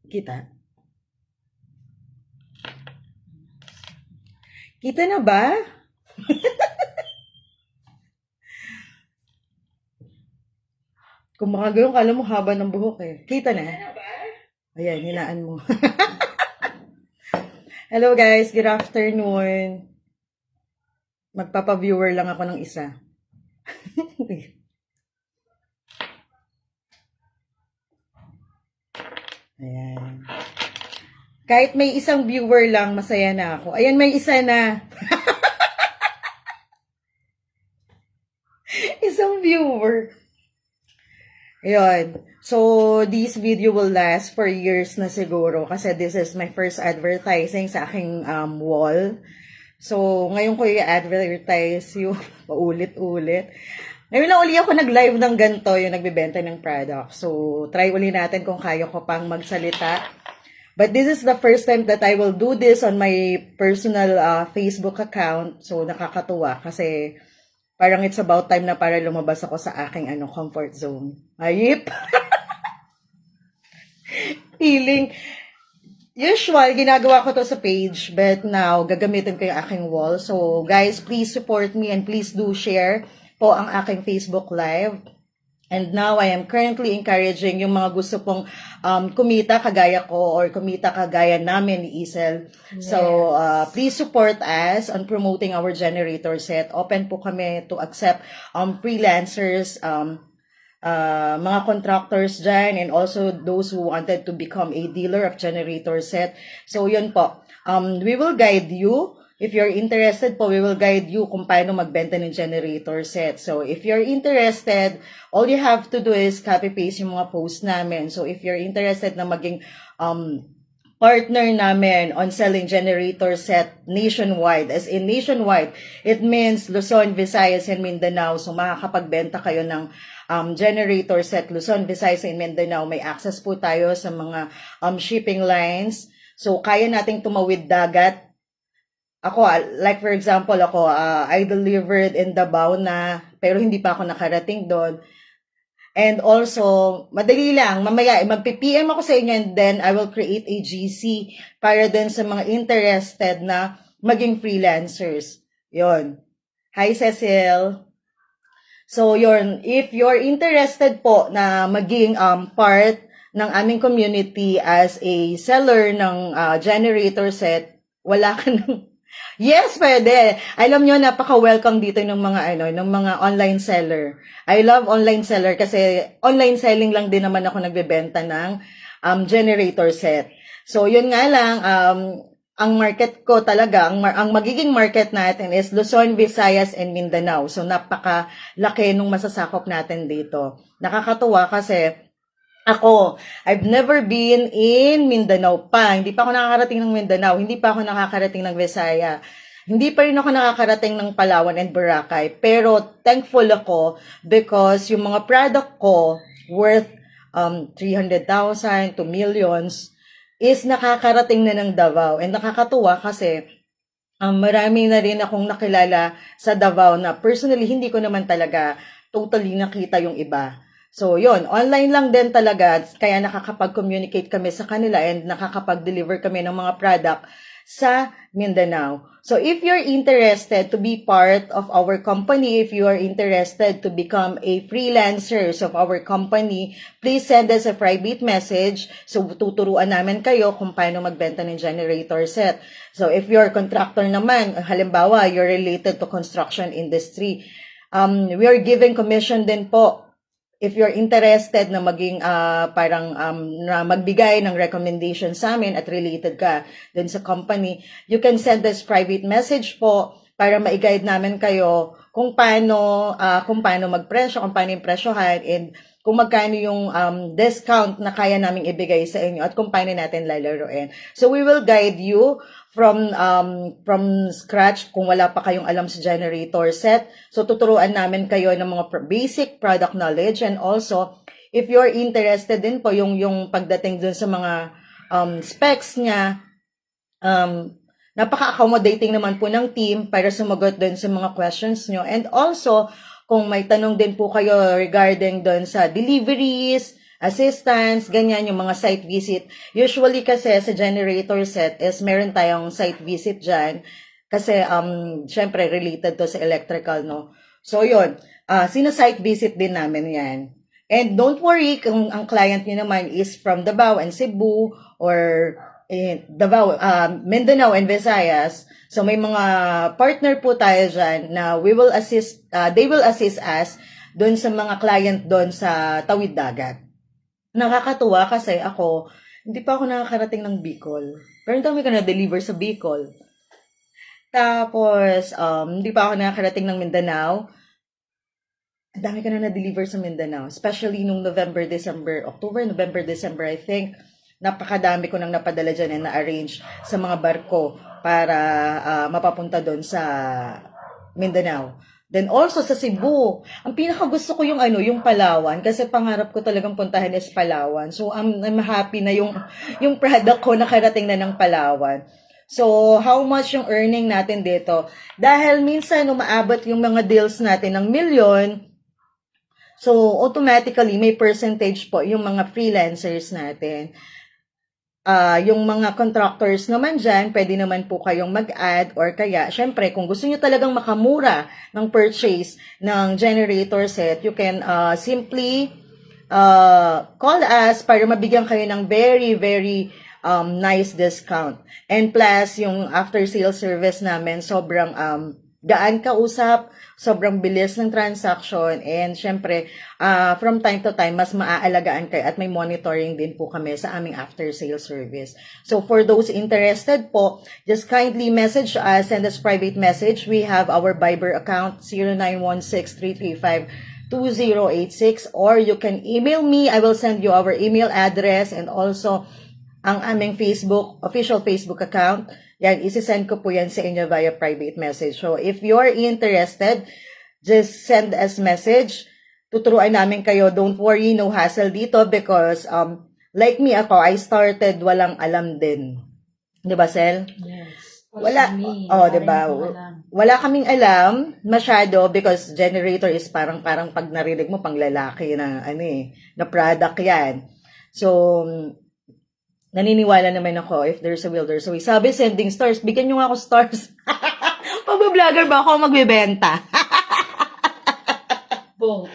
Kita? Kita na ba? Kung makagano'n, kala mo haba ng buhok eh. Kita na? Ayan, hinaan mo. Hello guys, good afternoon. Magpapa-viewer lang ako ng isa. Ayan. Kahit may isang viewer lang, masaya na ako. Ayan, may isa na. Isang viewer. Ayun. So, this video will last for years na siguro kasi this is my first advertising sa aking wall. So, ngayon ko i-advertise yung paulit-ulit. Ngayon lang uli ako nag-live ng ganito, yung nagbebenta ng product. So, try uli natin kung kaya ko pang magsalita. But this is the first time that I will do this on my personal Facebook account. So, nakakatuwa kasi parang it's about time na para lumabas ako sa aking comfort zone. Ayip! Feeling. Usual, ginagawa ko to sa page, but now, gagamitin ko yung aking wall. So, guys, please support me and please do share po ang aking Facebook Live. And now, I am currently encouraging yung mga gusto pong kumita kagaya ko or kumita kagaya namin ni Isel. Yes. So, please support us on promoting our generator set. Open po kami to accept freelancers, mga contractors dyan, and also those who wanted to become a dealer of generator set. So, yun po. We will guide you. If you're interested po, we will guide you kung paano magbenta ng generator set. So, if you're interested, all you have to do is copy-paste yung mga post namin. So, if you're interested na maging partner namin on selling generator set nationwide, as in nationwide, it means Luzon, Visayas, and Mindanao. So, makakapagbenta kayo ng generator set Luzon, Visayas, and Mindanao. May access po tayo sa mga shipping lines. So, kaya nating tumawid dagat. Ako, like for example, I delivered in Davao na, pero hindi pa ako nakarating doon. And also, madali lang, mamaya, mag-PM ako sa inyo and then I will create a GC para din sa mga interested na maging freelancers. Yon. Hi, Cecil. So, yun, if you're interested po na maging part ng aming community as a seller ng generator set, wala ka nang... Yes, pwede. Alam nyo, napaka-welcome dito ng mga online seller. I love online seller kasi online selling lang din naman ako nagbebenta ng generator set. So, yun nga lang, ang market ko talaga, ang magiging market natin is Luzon, Visayas, and Mindanao. So, napaka-laki nung masasakop natin dito. Nakakatuwa kasi I've never been in Mindanao pa. Hindi pa ako nakakarating ng Mindanao. Hindi pa ako nakakarating ng Visaya. Hindi pa rin ako nakakarating ng Palawan and Boracay. Pero thankful ako because yung mga product ko worth 300,000 to millions is nakakarating na ng Davao. And nakakatuwa kasi marami na rin akong nakilala sa Davao na personally hindi ko naman talaga totally nakita yung iba. So, yun, online lang din talaga, kaya nakakapag-communicate kami sa kanila and nakakapag-deliver kami ng mga product sa Mindanao. So, if you're interested to be part of our company, if you are interested to become a freelancer of our company, please send us a private message. So, tuturuan namin kayo kung paano magbenta ng generator set. So, if you're contractor naman, halimbawa, you're related to construction industry, we are giving commission din po. If you're interested na maging na magbigay ng recommendation sa amin at related ka dun sa company, you can send us private message po para ma-guide namin kayo kung paano magpresyo, kung paano yung presyohan, and kung magkano yung discount na kaya naming ibigay sa inyo at kung paano natin lalaroin. So we will guide you from scratch kung wala pa kayong alam sa generator set. So tuturuan namin kayo ng mga basic product knowledge, and also if you're interested din po yung pagdating dun sa mga specs niya, napaka-accommodating naman po ng team para sumagot din sa mga questions nyo. And also, kung may tanong din po kayo regarding doon sa deliveries, assistance, ganyan, yung mga site visit. Usually kasi sa generator set is meron tayong site visit dyan kasi syempre related to sa electrical, no? So yun, sino-site visit din namin yan. And don't worry kung ang client niyo naman is from Davao and Cebu or Davao, Mindanao and Visayas. So may mga partner po tayo dyan na they will assist us doon sa mga client doon sa Tawid Dagat. Nakakatuwa kasi ako, hindi pa ako nakakarating ng Bicol. Pero ang dami ko na-deliver sa Bicol. Tapos, hindi pa ako nakakarating ng Mindanao. Ang dami ko na na-deliver sa Mindanao. Especially nung October, November, December, I think, napakadami ko nang napadala dyan and na-arrange sa mga barko para mapapunta doon sa Mindanao. Then also sa Cebu, ang pinakagusto ko yung Palawan kasi pangarap ko talagang puntahan is Palawan. So I'm happy na yung product ko nakarating na ng Palawan. So how much yung earning natin dito? Dahil minsan umaabot yung mga deals natin ng milyon, so automatically may percentage po yung mga freelancers natin. Yung mga contractors naman dyan, pwede naman po kayong mag-add or kaya, syempre, kung gusto nyo talagang makamura ng purchase ng generator set, you can simply call us para mabigyan kayo ng very, very nice discount. And plus, yung after-sale service namin, sobrang gaan kausap, sobrang bilis ng transaction, and syempre, from time to time, mas maaalagaan kayo at may monitoring din po kami sa aming after-sale service. So, for those interested po, just kindly message us, send us private message. We have our Viber account, 0916-335-2086, or you can email me. I will send you our email address and also ang aming official Facebook account. Yan, isi-send ko po yan sa inyo via private message. So, if you're interested, just send us message. Tuturuan namin kayo. Don't worry, no hassle dito because, like me ako, I started walang alam din. Diba, Sel? Yes. Wala. Diba? Wala kaming alam masyado because generator is parang pag narinig mo, pang lalaki na, na product yan. So, naniniwala naman ako if there's a will, there's a way. Sabi, sending stars. Bigyan nyo nga ako stars. Pag-vlogger ba ako magbibenta? Both.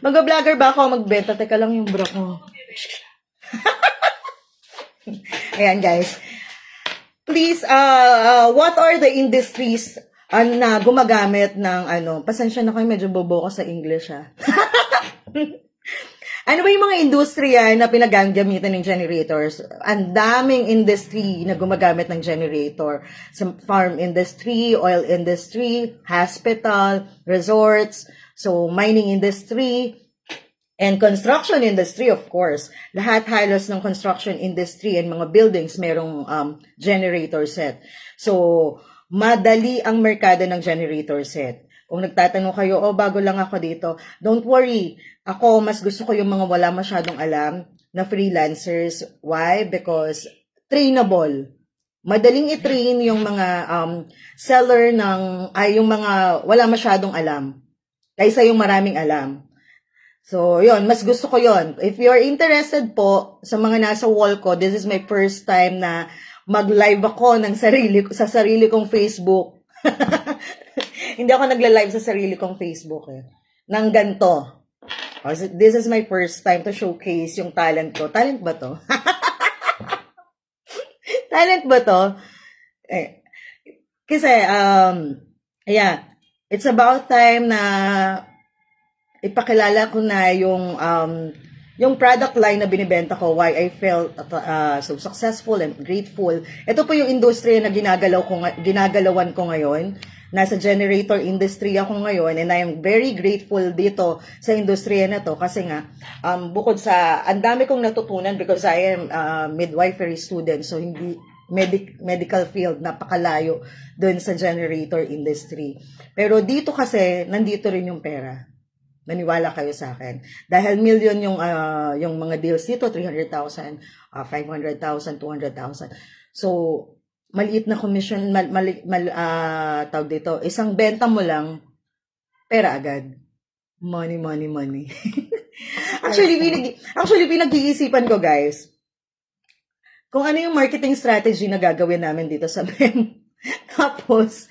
Mag-vlogger ba ako magbenta? Teka lang yung bra ko. Ayan, guys. Please, what are the industries na gumagamit ng pasensya na kayo, medyo bobo ko sa English, ha? Ano ba yung mga industriya na pinagagamitan ng generators? Ang daming industry na gumagamit ng generator. Sa farm industry, oil industry, hospital, resorts, so mining industry, and construction industry, of course. Lahat halos ng construction industry and mga buildings merong generator set. So, madali ang merkado ng generator set. Kung nagtatanong kayo, bago lang ako dito, don't worry. Ako, mas gusto ko yung mga wala masyadong alam na freelancers. Why? Because trainable. Madaling i-train yung mga seller yung mga wala masyadong alam kaysa yung maraming alam. So, yun, mas gusto ko yun. If you're interested po sa mga nasa wall ko, this is my first time na mag-live ako sa sarili kong Facebook. Hindi ako nagla-live sa sarili kong Facebook nang ganito. This is my first time to showcase yung talent ko. Talent ba to? Talent ba to? Kasi, it's about time na ipakilala ko na yung product line na binibenta ko, why I felt so successful and grateful. Ito po yung industry na ginagalawan ko ngayon. Nasa generator industry ako ngayon and I am very grateful dito sa industriya na to kasi nga bukod sa ang dami kong natutunan because I am midwifery student, so hindi medical field, napakalayo doon sa generator industry. Pero dito kasi nandito rin yung pera. Maniwala kayo sa akin. Dahil million yung mga deals dito, 300,000, 500,000, 200,000. So, maliit na commission, tawag dito, isang benta mo lang, pera agad. Money, money, money. Actually, pinag-iisipan ko, guys, kung ano yung marketing strategy na gagawin namin dito sa BEM. Tapos,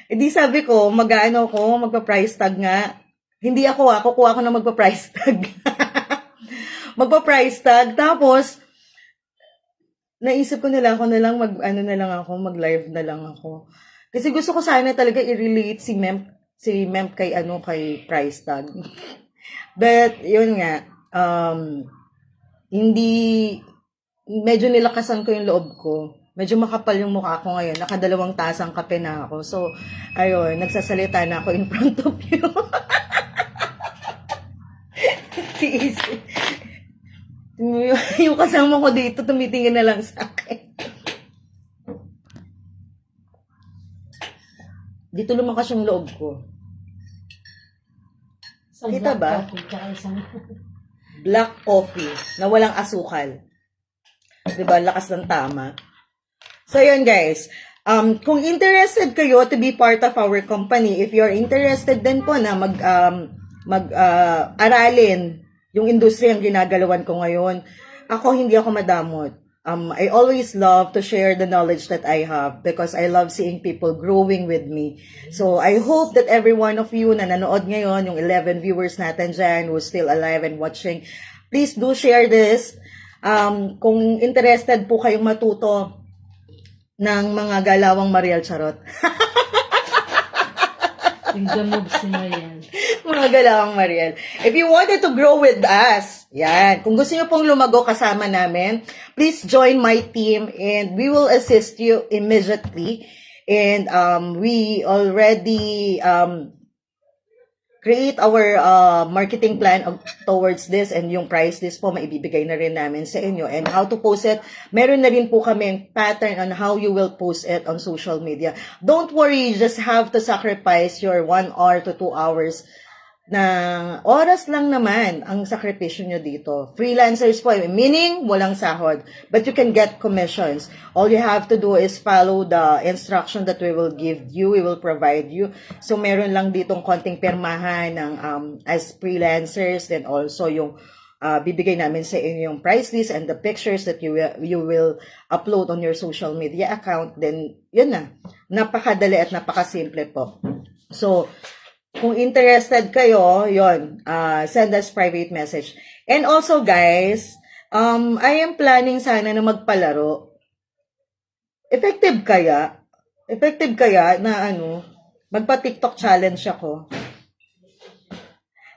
edi sabi ko, magpa-price tag nga. Hindi ako kukuha ako na magpa-price tag. Magpa-price tag. Tapos, naisip ko nila ako na lang mag-live na lang ako. Kasi gusto ko sana talaga i-relate si Mem kay price tag. But, yun nga, medyo nilakasan ko yung loob ko. Medyo makapal yung mukha ko ngayon. Nakadalawang tasang kape na ako. So, ayun, nagsasalita na ako in front of you. Si Izzy. Yung kasama ko dito, tumitingin na lang sa akin. Dito lumakas yung loob ko. Kita ba? Black coffee na walang asukal. Diba? Lakas ng tama. So, yun guys. Kung interested kayo to be part of our company, if you're interested din po na aralin yung industriyang ginagalawan ko ngayon, hindi ako madamot. I always love to share the knowledge that I have because I love seeing people growing with me. So, I hope that every one of you na nanood ngayon, yung 11 viewers natin dyan who's still alive and watching, please do share this. Kung interested po kayong matuto ng mga galawang Mariel Charot. Yung the moves ni Mariel. Mga galawang Mariel. If you wanted to grow with us, yan. Kung gusto nyo pong lumago kasama namin, please join my team and we will assist you immediately. And we already create our marketing plan towards this, and yung price list po maibibigay na rin namin sa inyo, and how to post it. Meron na rin po kami pattern on how you will post it on social media. Don't worry, you just have to sacrifice your 1 hour to 2 hours na oras lang naman ang sakripisyo nyo dito. Freelancers po, meaning walang sahod, but you can get commissions. All you have to do is follow the instruction that we will give you, we will provide you. So meron lang ditong konting permahan ng as freelancers, then also yung bibigay namin sa inyo yung price list and the pictures that you will upload on your social media account. Then yun na, napakadali at napakasimple po. So kung interested kayo, yon, send us private message. And also, guys, I am planning sana na magpalaro. Effective kaya na magpa-TikTok challenge ako.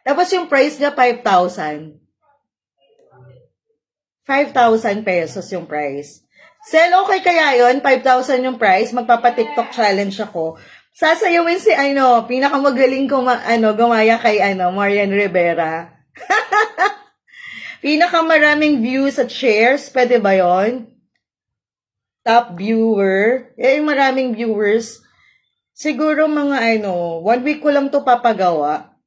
Tapos yung price niya, 5,000. 5,000 pesos yung price. Sel, okay kaya yon? 5,000 yung price, magpapa-TikTok challenge ako. Sasayawin si pinakamagaling gumaya kay Marian Rivera. Pinakamaraming views at shares, pwede ba yon? Top viewer, maraming viewers. Siguro mga 1 week ko lang to papagawa.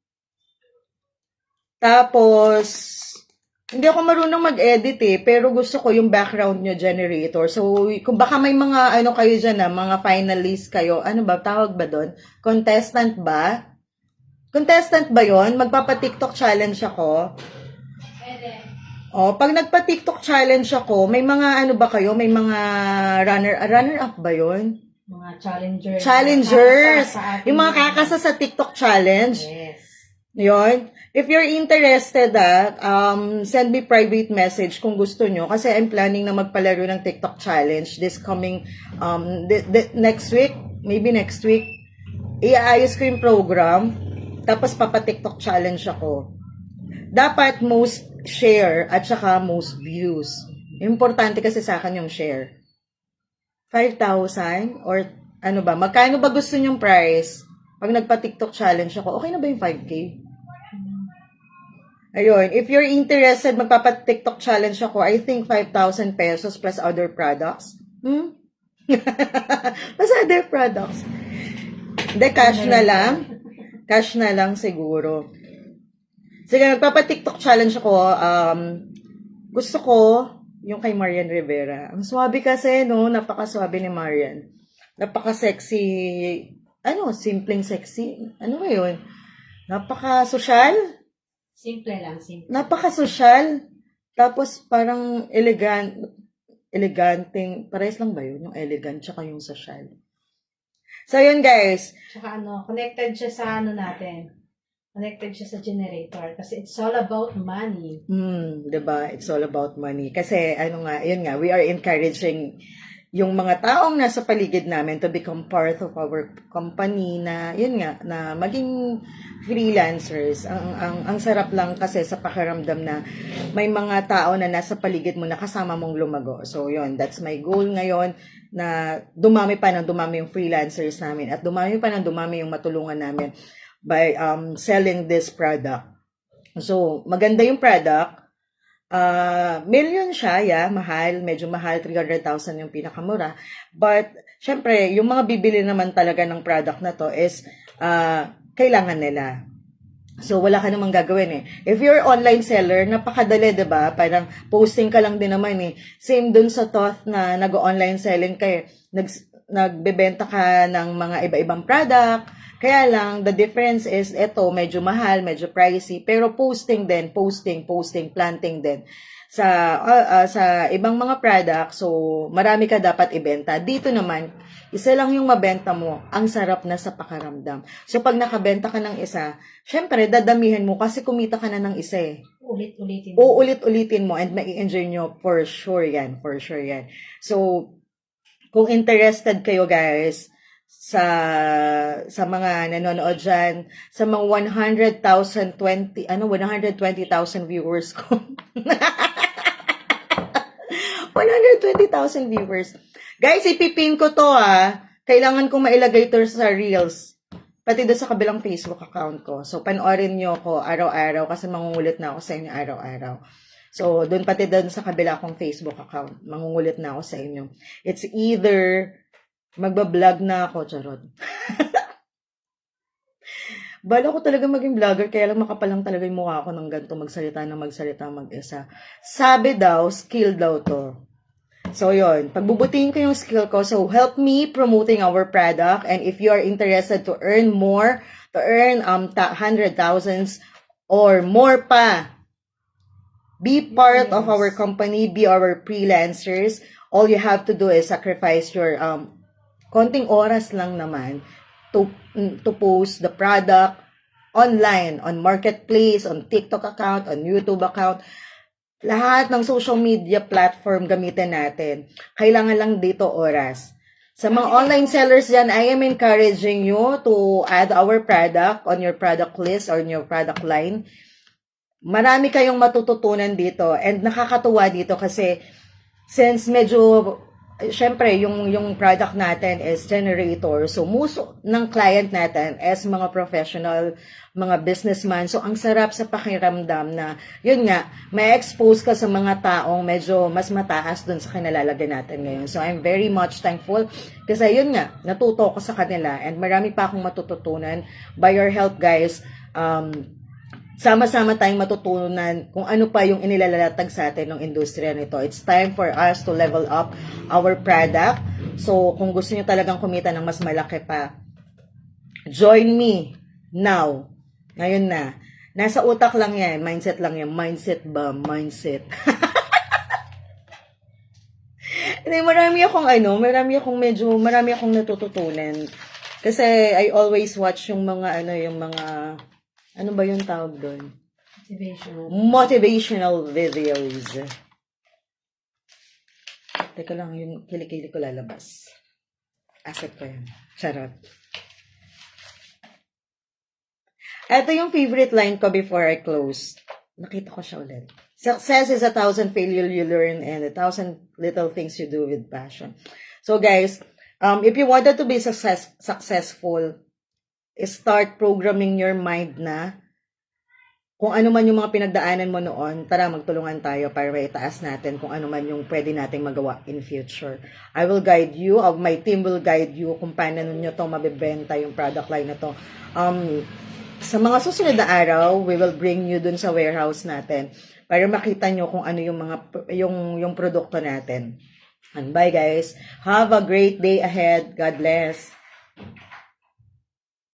Tapos hindi ako marunong mag-edit pero gusto ko yung background nyo generator. So, kung baka may mga kayo dyan mga finalists kayo, tawag ba doon? Contestant ba? Contestant ba yon? Magpapa-TikTok challenge ako. Pag nagpa-TikTok challenge ako, may mga ba kayo? May mga runner-up ba yon? Mga challengers. Challengers! Yung mga kakasa sa TikTok challenge. Yes. Yon. If you're interested, send me private message kung gusto nyo. Kasi I'm planning na magpalaro ng TikTok challenge this coming, next week. Maybe next week. Iaayos ko yung program. Tapos papa-TikTok challenge ako. Dapat most share at saka most views. Importante kasi sa akin yung share. 5,000 or magkano ba gusto nyong price? Pag nagpa-TikTok challenge ako, okay na ba yung 5K? Ayun, if you're interested, magpapa-TikTok challenge ako, I think 5,000 pesos plus other products. Plus other products. Hindi, cash na lang. Cash na lang siguro. Sige, magpapa-TikTok challenge ako. Gusto ko yung kay Marian Rivera. Ang swabe kasi, napaka-swabe ni Marian. Napaka-sexy. Simpleng sexy. Ano ba yun? Napaka-social. Simple lang, simple. Napaka-social. Tapos parang eleganteng, parehas lang ba yun? Yung elegant tsaka yung social. So yun guys, Tsaka connected siya sa natin. Connected siya sa generator. Kasi it's all about money. 'di ba? It's all about money. Kasi yun nga, we are encouraging yung mga taong nasa paligid namin to become part of our company na yun nga na maging freelancers. Ang sarap lang kasi sa pakiramdam na may mga tao na nasa paligid mo na kasama mong lumago. So yun, that's my goal ngayon na dumami pa ng dumami yung freelancers namin at dumami pa ng dumami yung matulungan namin by selling this product. So, maganda yung product. Million siya, mahal, medyo mahal, 300,000 yung pinakamura. But, syempre, yung mga bibili naman talaga ng product na to is, kailangan nila. So, wala ka namang gagawin eh. If you're online seller, napakadali, diba? Parang posting ka lang din naman eh. Same dun sa Toth na nag-online selling kayo. Nagbebenta ka ng mga iba-ibang product. Kaya lang, the difference is, medyo mahal, medyo pricey, pero posting, planting din. Sa ibang mga products, so marami ka dapat ibenta. Dito naman, isa lang yung mabenta mo, ang sarap na sa pakaramdam. So pag nakabenta ka ng isa, syempre, dadamihan mo kasi kumita ka na ng isa eh. Ulit-ulitin. Uulit-ulitin mo and mai-enjoy nyo for sure yan. So, kung interested kayo guys, sa mga nanonood dyan, sa mga 120,000 viewers ko. 120,000 viewers. Guys, ipipin ko to Kailangan kong mailagay to sa Reels. Pati doon sa kabilang Facebook account ko. So, panoorin nyo ko araw-araw kasi mangungulit na ako sa inyo araw-araw. So, doon pati doon sa kabila kong Facebook account. Mangungulit na ako sa inyo. It's either magbablog na ako, charot. Bala ko talaga maging vlogger, kaya lang makapal lang talaga yung mukha ko ng ganito, magsalita mag-isa. Sabi daw, skill daw to. So, yun. Pagbubutihin ko yung skill ko. So, help me promoting our product. And if you are interested to earn more, to earn 100,000 or more pa, be part of our company, be our freelancers. All you have to do is sacrifice your konting oras lang naman to post the product online, on marketplace, on TikTok account, on YouTube account. Lahat ng social media platform gamitin natin. Kailangan lang dito oras. Sa mga online sellers dyan, I am encouraging you to add our product on your product list or on your product line. Marami kayong matututunan dito and nakakatuwa dito kasi since medyo syempre, yung product natin is generator. So, most ng client natin is mga professional, mga businessman. So, ang sarap sa pakiramdam na, yun nga, may expose ka sa mga taong medyo mas mataas dun sa kinalalagyan natin ngayon. So, I'm very much thankful kasi yun nga, natuto ko sa kanila and marami pa akong matututunan. By your help, guys, sama-sama tayong matutunan kung ano pa yung inilalatag sa atin ng industriya nito. It's time for us to level up our product. So, kung gusto niyo talagang kumita ng mas malaki pa, join me now. Ngayon na. Nasa utak lang yan. Mindset lang yan. Mindset ba? Mindset. marami akong natututunan. Kasi I always watch yung mga, ano ba yung tawag doon? Motivational videos. Teka lang, yung kilikili ko lalabas. Asset ko yan. Charot. Ito yung favorite line ko before I close. Nakita ko siya ulit. Success is 1,000 failures you learn and 1,000 little things you do with passion. So guys, if you wanted to be successful, start programming your mind na kung ano man yung mga pinagdaanan mo noon, tara magtulungan tayo para maitaas natin kung ano man yung pwede nating magawa in future. I will guide you, my team will guide you kung paano nyo to mabibenta yung product line na to. Sa mga susunod na araw, we will bring you dun sa warehouse natin para makita nyo kung ano yung yung produkto natin. And bye guys. Have a great day ahead. God bless.